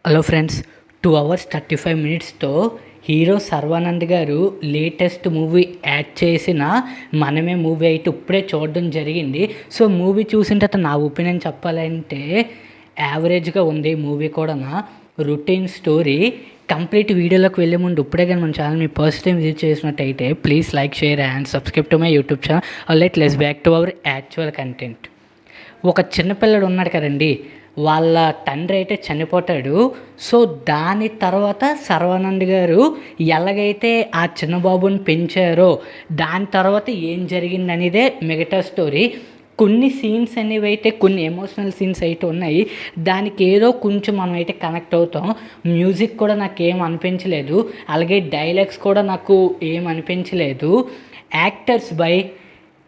Hello friends, 2 hours 35 minutesతో hero Sharwanand గారు latest movie add చేసిన మనమే మూవీ అయితే ఇప్పుడే చూడడం జరిగింది. సో మూవీ చూసిన తర్వాత నా ఒపీనియన్ చెప్పాలంటే యావరేజ్గా ఉంది. మూవీ కూడా రొటీన్ స్టోరీ. కంప్లీట్ వీడియోలోకి వెళ్ళే ముందు ఇప్పుడే కానీ మన ఛానల్ మీ ఫస్ట్ టైం విజిట్ చేసినట్టయితే please like, share and subscribe to my YouTube channel. Let's back to our actual content. ఒక చిన్నపిల్లడు ఉన్నాడు కదండి, వాళ్ళ తండ్రి అయితే చనిపోతాడు. సో దాని తర్వాత సర్వానంద్ గారు ఎలాగైతే ఆ చిన్న బాబుని పెంచారో దాని తర్వాత ఏం జరిగింది అనేదే మిగతా స్టోరీ. కొన్ని సీన్స్ అనేవి అయితే కొన్ని ఎమోషనల్ సీన్స్ అయితే ఉన్నాయి. దానికి ఏదో కొంచెం మనం అయితే కనెక్ట్ అవుతాం. మ్యూజిక్ కూడా నాకు ఏం అనిపించలేదు, అలాగే డైలాగ్స్ కూడా నాకు ఏం అనిపించలేదు. యాక్టర్స్ బై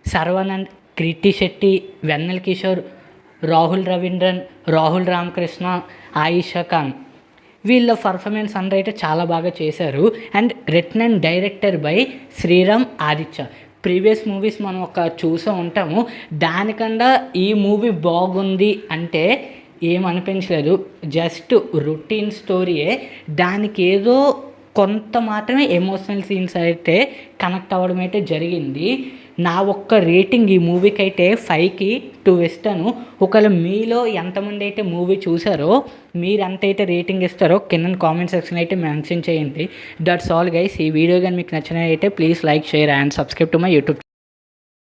సర్వానంద్, కీర్తి శెట్టి, వెన్నెల కిషోర్, రాహుల్ రవీంద్రన్, రాహుల్ రామకృష్ణ, ఆయిషా ఖాన్, వీళ్ళ పర్ఫార్మెన్స్ అందరూ అయితే చాలా బాగా చేశారు. And written and director by Sriram Aditya. Previous movies మనం ఒక చూసే ఉంటాము, దానికన్నా ఈ మూవీ బాగుంది అంటే ఏమనిపించలేదు. Just routine స్టోరీయే. దానికి ఏదో కొంత మాత్రమే ఎమోషనల్ సీన్స్ అయితే కనెక్ట్ అవ్వడం అయితే జరిగింది. నా ఒక్క రేటింగ్ ఈ మూవీకి అయితే 5కి 2 ఇస్తాను. ఒకవేళ మీలో ఎంతమంది అయితే మూవీ చూసారో మీరు ఎంతైతే రేటింగ్ ఇస్తారో కింద కామెంట్ సెక్షన్ అయితే మెన్షన్ చేయండి. That's all guys. ఈ వీడియో కానీ మీకు నచ్చినట్లయితే please like, share and subscribe to my YouTube.